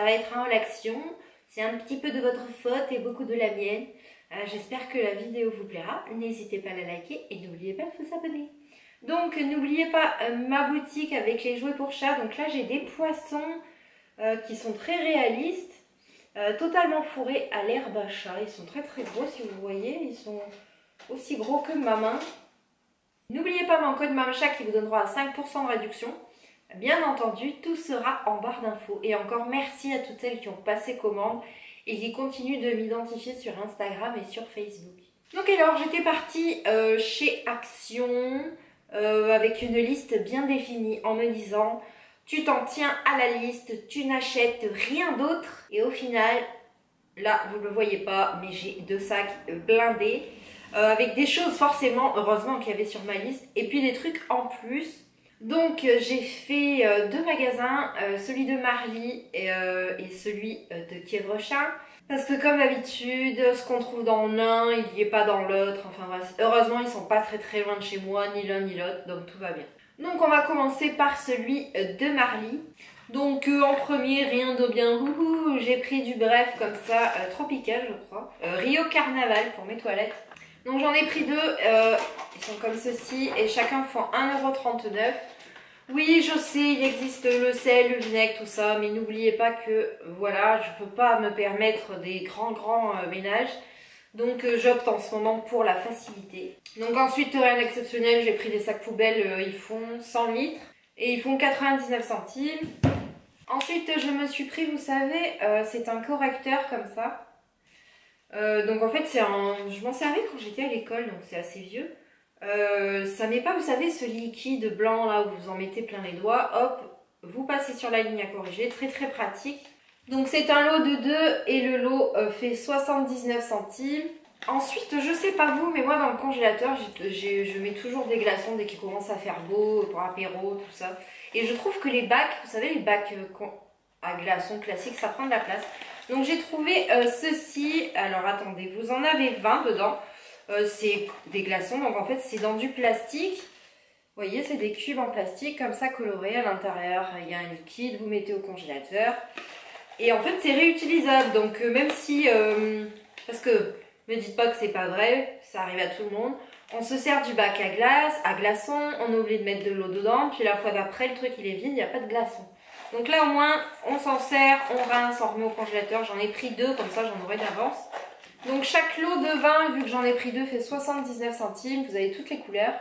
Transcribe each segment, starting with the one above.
Ça va être un haul action. C'est un petit peu de votre faute et beaucoup de la mienne. J'espère que la vidéo vous plaira. N'hésitez pas à la liker et n'oubliez pas de vous abonner. Donc n'oubliez pas ma boutique avec les jouets pour chat. Donc là j'ai des poissons qui sont très réalistes. Totalement fourrés à l'herbe à chat. Ils sont très très gros si vous voyez. Ils sont aussi gros que ma main. N'oubliez pas mon code MAMACHA qui vous donnera 5% de réduction. Bien entendu, tout sera en barre d'infos. Et encore merci à toutes celles qui ont passé commande et qui continuent de m'identifier sur Instagram et sur Facebook. Donc alors, j'étais partie chez Action avec une liste bien définie en me disant tu t'en tiens à la liste, tu n'achètes rien d'autre. Et au final, là, vous ne le voyez pas, mais j'ai 2 sacs blindés avec des choses forcément, heureusement qu'il y avait sur ma liste, et puis des trucs en plus. Donc j'ai fait 2 magasins, celui de Marly et celui de Quiévrochin. Parce que comme d'habitude, ce qu'on trouve dans l'un, il n'y est pas dans l'autre. Enfin bref, heureusement ils sont pas très loin de chez moi, ni l'un ni l'autre, donc tout va bien. Donc on va commencer par celui de Marly. Donc en premier, rien de bien j'ai pris du bref comme ça, tropical je crois. Rio Carnaval pour mes toilettes. Donc j'en ai pris 2, ils sont comme ceci et chacun font 1,39 €. Oui, je sais, il existe le sel, le vinaigre, tout ça, mais n'oubliez pas que voilà, je peux pas me permettre des grands ménages. Donc j'opte en ce moment pour la facilité. Donc ensuite, rien d'exceptionnel, j'ai pris des sacs poubelles, ils font 100 litres et ils font 99 centimes. Ensuite, je me suis pris, vous savez, c'est un correcteur comme ça. Donc en fait, je m'en servais quand j'étais à l'école, donc c'est assez vieux. Ça n'est pas, vous savez, ce liquide blanc là où vous en mettez plein les doigts. Hop, vous passez sur la ligne à corriger, très pratique. Donc c'est un lot de 2 et le lot fait 79 centimes. Ensuite, je sais pas vous, mais moi dans le congélateur, je mets toujours des glaçons dès qu'il commence à faire beau, pour apéro, tout ça. Et je trouve que les bacs, vous savez, les bacs à glaçons classiques, ça prend de la place. Donc j'ai trouvé ceci, alors attendez, vous en avez 20 dedans. C'est des glaçons, donc en fait c'est dans du plastique. Vous voyez, c'est des cubes en plastique comme ça colorés. À l'intérieur il y a un liquide, vous mettez au congélateur. Et en fait c'est réutilisable, donc même si, parce que ne dites pas que c'est pas vrai, ça arrive à tout le monde. On se sert du bac à glaçons, on oublie de mettre de l'eau dedans, puis la fois d'après le truc il est vide, il n'y a pas de glaçons. Donc là au moins on s'en sert, on rince, on remet au congélateur. J'en ai pris 2, comme ça j'en aurai d'avance. Donc chaque lot de vin, vu que j'en ai pris 2, fait 79 centimes. Vous avez toutes les couleurs.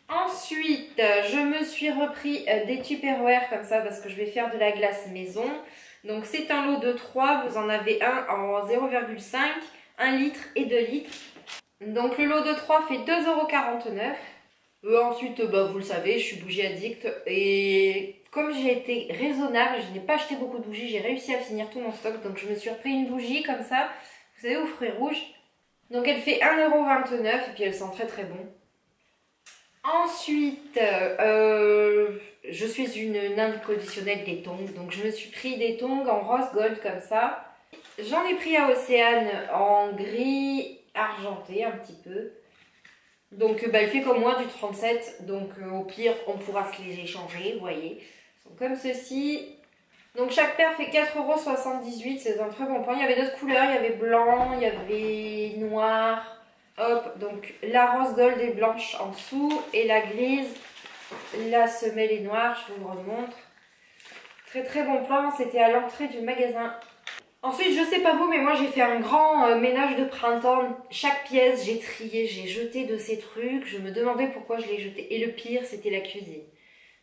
Ensuite, je me suis repris des Tupperware comme ça parce que je vais faire de la glace maison. Donc c'est un lot de 3, vous en avez un en 0,5, 1 litre et 2 litres. Donc le lot de 3 fait 2,49 €. Ensuite, vous le savez, je suis bougie addict et comme j'ai été raisonnable, je n'ai pas acheté beaucoup de bougies, j'ai réussi à finir tout mon stock. Donc je me suis repris une bougie comme ça. Vous savez, aux fruits rouges. Donc elle fait 1,29 € et puis elle sent très bon. Ensuite, je suis une inconditionnelle des tongs. Donc je me suis pris des tongs en rose gold comme ça. J'en ai pris à Océane en gris argenté un petit peu. Donc elle fait comme moi du 37. Donc au pire, on pourra se les échanger, vous voyez. Ils sont comme ceci. Donc chaque paire fait 4,78 €, c'est un très bon point. Il y avait d'autres couleurs, il y avait blanc, il y avait noir. Hop, donc la rose gold est blanche en dessous et la grise, la semelle est noire, je vous le remontre. Très bon plan, c'était à l'entrée du magasin. Ensuite, je sais pas vous, mais moi j'ai fait un grand ménage de printemps. Chaque pièce, j'ai trié, j'ai jeté de ces trucs. Je me demandais pourquoi je les jetais. Et le pire, c'était la cuisine.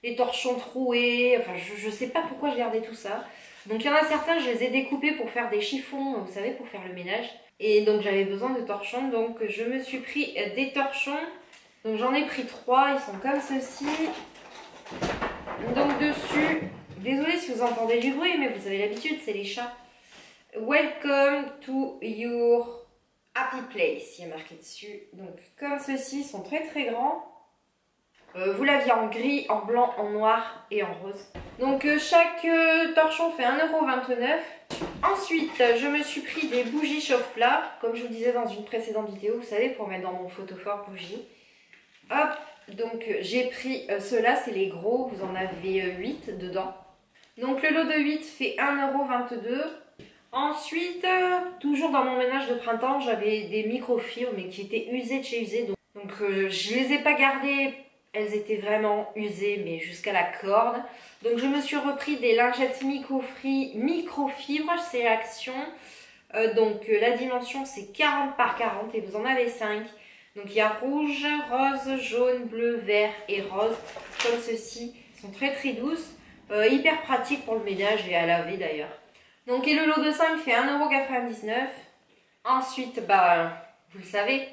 Les torchons troués, enfin je sais pas pourquoi je gardais tout ça. Donc il y en a certains, je les ai découpés pour faire des chiffons, vous savez, pour faire le ménage. Et donc j'avais besoin de torchons, donc je me suis pris des torchons. Donc j'en ai pris 3, ils sont comme ceci. Donc dessus, désolée si vous entendez du bruit, mais vous avez l'habitude, c'est les chats. Welcome to your happy place, il y a marqué dessus. Donc comme ceci, ils sont très grands. Vous l'aviez en gris, en blanc, en noir et en rose. Donc chaque torchon fait 1,29 €. Ensuite, je me suis pris des bougies chauffe-plat, comme je vous disais dans une précédente vidéo, vous savez, pour mettre dans mon photophore bougie. Hop, donc j'ai pris ceux-là, c'est les gros, vous en avez 8 dedans. Donc le lot de 8 fait 1,22 €. Ensuite, toujours dans mon ménage de printemps, j'avais des microfibres mais qui étaient usées de chez usées. Donc je les ai pas gardées, elles étaient vraiment usées mais jusqu'à la corde. Donc je me suis repris des lingettes microfibres, c'est Action. Donc la dimension c'est 40 par 40 et vous en avez 5. Donc il y a rouge, rose, jaune, bleu, vert et rose comme ceci. Elles sont très très douces, hyper pratiques pour le ménage et à laver d'ailleurs. Donc et le lot de 5 fait 1,99 €. Ensuite, bah vous le savez,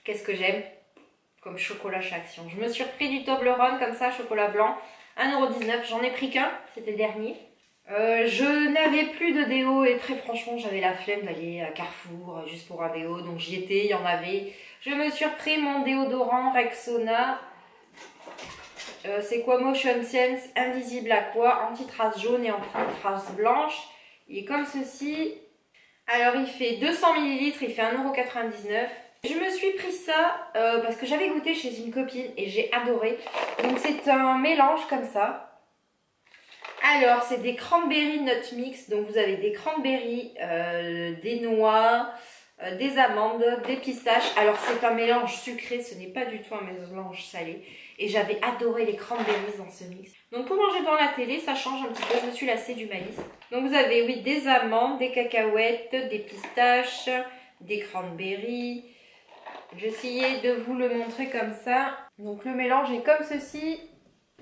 qu'est-ce que j'aime comme chocolat chez Action. Je me suis repris du Toblerone comme ça, chocolat blanc, 1,19 €. J'en ai pris qu'un, c'était le dernier. Je n'avais plus de déo et très franchement j'avais la flemme d'aller à Carrefour juste pour un déo, donc j'y étais, il y en avait. Je me suis repris mon déodorant Rexona, c'est quoi, Motion Sense Invisible Aqua, anti-trace jaune et anti-trace blanche. Il est comme ceci. Alors il fait 200 ml, il fait 1,99 €. Je me suis pris ça parce que j'avais goûté chez une copine et j'ai adoré. Donc c'est un mélange comme ça. Alors, c'est des cranberry nut mix. Donc, vous avez des cranberries, des noix, des amandes, des pistaches. Alors, c'est un mélange sucré. Ce n'est pas du tout un mélange salé. Et j'avais adoré les cranberries dans ce mix. Donc, pour manger devant la télé, ça change un petit peu. Je me suis lassée du maïs. Donc, vous avez, oui, des amandes, des cacahuètes, des pistaches, des cranberries. J'ai essayé de vous le montrer comme ça. Donc, le mélange est comme ceci.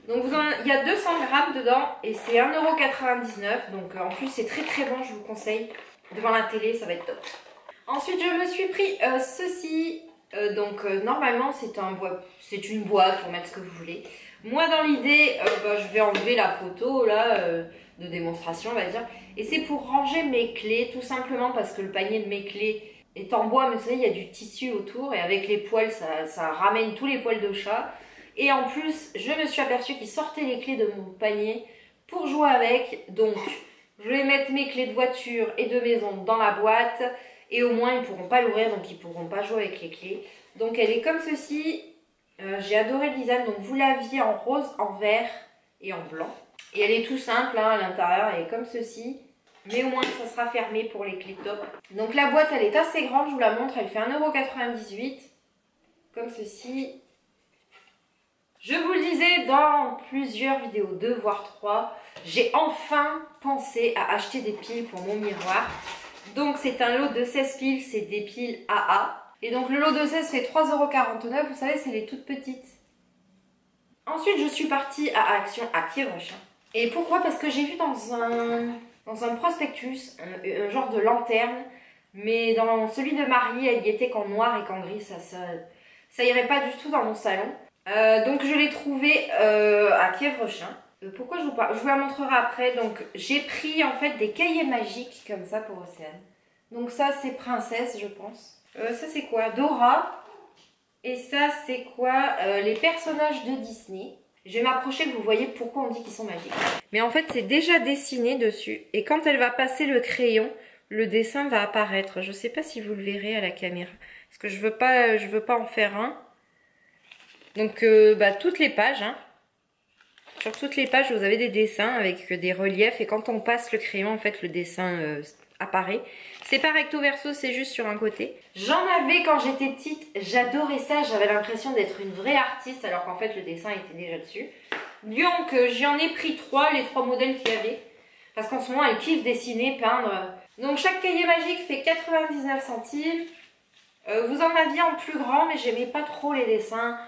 Donc il y a 200 grammes dedans et c'est 1,99 €. Donc en plus c'est très très bon, je vous conseille. Devant la télé, ça va être top. Ensuite je me suis pris ceci. Normalement c'est une boîte pour mettre ce que vous voulez. Moi dans l'idée, je vais enlever la photo là de démonstration on va dire. Et c'est pour ranger mes clés, tout simplement parce que le panier de mes clés est en bois. Mais vous savez, il y a du tissu autour et avec les poils, ça ramène tous les poils de chat. Et en plus, je me suis aperçue qu'il sortait les clés de mon panier pour jouer avec. Donc, je vais mettre mes clés de voiture et de maison dans la boîte. Et au moins, ils ne pourront pas l'ouvrir, donc ils ne pourront pas jouer avec les clés. Donc, elle est comme ceci. J'ai adoré le design. Donc, vous l'aviez en rose, en vert et en blanc. Et elle est tout simple, hein, à l'intérieur, elle est comme ceci. Mais au moins, ça sera fermé pour les clés top. Donc, la boîte, elle est assez grande. Je vous la montre. Elle fait 1,98 €. Comme ceci. Je vous le disais dans plusieurs vidéos, 2 voire 3, j'ai enfin pensé à acheter des piles pour mon miroir. Donc c'est un lot de 16 piles, c'est des piles AA. Et donc le lot de 16 fait 3,49 €, vous savez c'est les toutes petites. Ensuite je suis partie à Action à Kiev-Rochin. Et pourquoi? Parce que j'ai vu dans un prospectus, un genre de lanterne. Mais dans celui de Marie, elle y était qu'en noir et qu'en gris, ça irait pas du tout dans mon salon. Donc je l'ai trouvé à Kiev-Rochin. Pourquoi je vous parle? Je vous la montrerai après. Donc j'ai pris en fait des cahiers magiques comme ça pour Océane. Donc ça c'est Princesse je pense. Ça c'est quoi? Dora. Et ça c'est quoi? Les personnages de Disney. Je vais m'approcher que vous voyez pourquoi on dit qu'ils sont magiques. Mais en fait c'est déjà dessiné dessus. Et quand elle va passer le crayon, le dessin va apparaître. Je ne sais pas si vous le verrez à la caméra. Parce que je veux pas en faire un. Donc toutes les pages, hein. Sur toutes les pages vous avez des dessins avec des reliefs et quand on passe le crayon en fait le dessin apparaît. C'est pas recto verso, c'est juste sur un côté. J'en avais quand j'étais petite, j'adorais ça, j'avais l'impression d'être une vraie artiste alors qu'en fait le dessin était déjà dessus. Donc j'en ai pris 3, les 3 modèles qu'il y avait. Parce qu'en ce moment elle kiffe dessiner, peindre. Donc chaque cahier magique fait 99 centimes. Vous en aviez en plus grand mais j'aimais pas trop les dessins.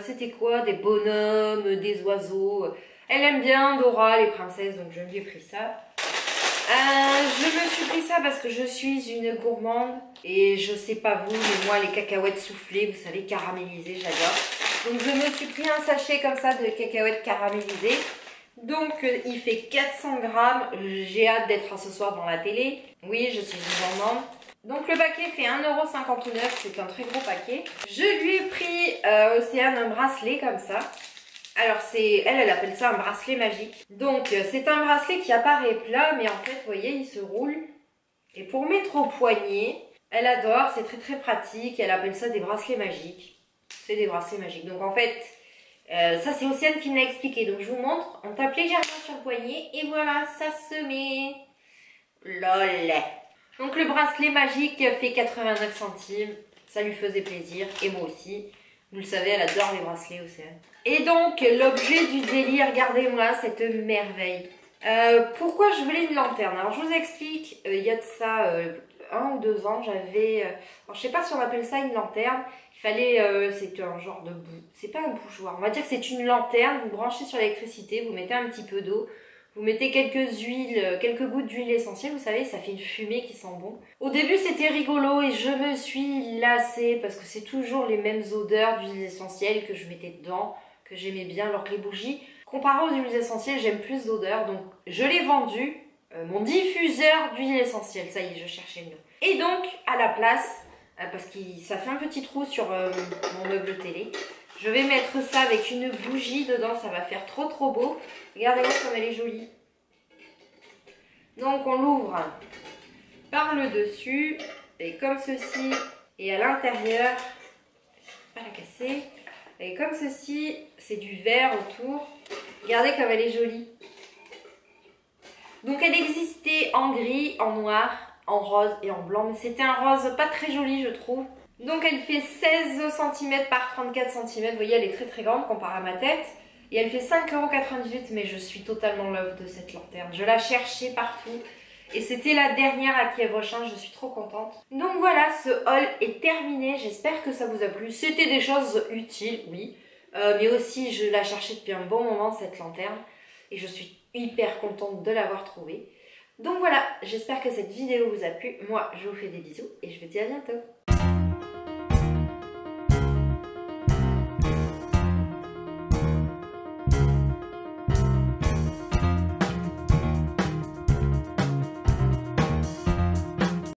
C'était quoi? Des bonhommes, des oiseaux. Elle aime bien Dora, les princesses, donc je lui ai pris ça. Je me suis pris ça parce que je suis une gourmande. Et je sais pas vous, mais moi les cacahuètes soufflées, vous savez, caramélisées, j'adore. Donc je me suis pris un sachet comme ça de cacahuètes caramélisées. Donc il fait 400 grammes. J'ai hâte d'être ce soir dans la télé. Oui, je suis une gourmande. Donc le paquet fait 1,59 €, c'est un très gros paquet. Je lui ai pris Océane un bracelet comme ça. Alors elle appelle ça un bracelet magique. Donc c'est un bracelet qui apparaît plat, mais en fait vous voyez il se roule. Et pour mettre au poignet, elle adore, c'est très très pratique. Elle appelle ça des bracelets magiques. C'est des bracelets magiques. Donc en fait Ça c'est Océane qui me l'a expliqué, donc je vous montre. On tape légèrement sur le poignet et voilà, ça se met. Lol. Donc le bracelet magique fait 89 centimes. Ça lui faisait plaisir et moi aussi. Vous le savez, elle adore les bracelets, Océane. Et donc l'objet du délire, regardez-moi cette merveille. Pourquoi je voulais une lanterne? Alors je vous explique, il y a de ça 1 ou 2 ans, j'avais, alors je sais pas si on appelle ça une lanterne, il fallait, c'est un genre de bout, c'est pas un bougeoir, on va dire que c'est une lanterne, vous branchez sur l'électricité, vous mettez un petit peu d'eau, vous mettez quelques huiles, quelques gouttes d'huile essentielle, vous savez, ça fait une fumée qui sent bon. Au début c'était rigolo et je me suis lassée parce que c'est toujours les mêmes odeurs d'huile essentielle que je mettais dedans, que j'aimais bien, alors que les bougies, comparé aux huiles essentielles, j'aime plus d'odeur, donc je l'ai vendu, mon diffuseur d'huile essentielle, ça y est, je cherchais le nom. Et donc, à la place, parce que ça fait un petit trou sur mon meuble télé, je vais mettre ça avec une bougie dedans, ça va faire trop beau. Regardez-moi comme elle est jolie. Donc on l'ouvre par le dessus, et comme ceci, et à l'intérieur, pas la casser, et comme ceci, c'est du vert autour. Regardez comme elle est jolie. Donc elle existait en gris, en noir, en rose et en blanc. Mais c'était un rose pas très joli je trouve. Donc elle fait 16 cm par 34 cm. Vous voyez elle est très grande comparée à ma tête. Et elle fait 5,98 €. Mais je suis totalement love de cette lanterne. Je la cherchais partout. Et c'était la dernière à Kiev Auchan. Je suis trop contente. Donc voilà, ce haul est terminé. J'espère que ça vous a plu. C'était des choses utiles, oui. Mais aussi je la cherchais depuis un bon moment cette lanterne. Et je suis hyper contente de l'avoir trouvée. Donc voilà, j'espère que cette vidéo vous a plu. Moi, je vous fais des bisous et je vous dis à bientôt.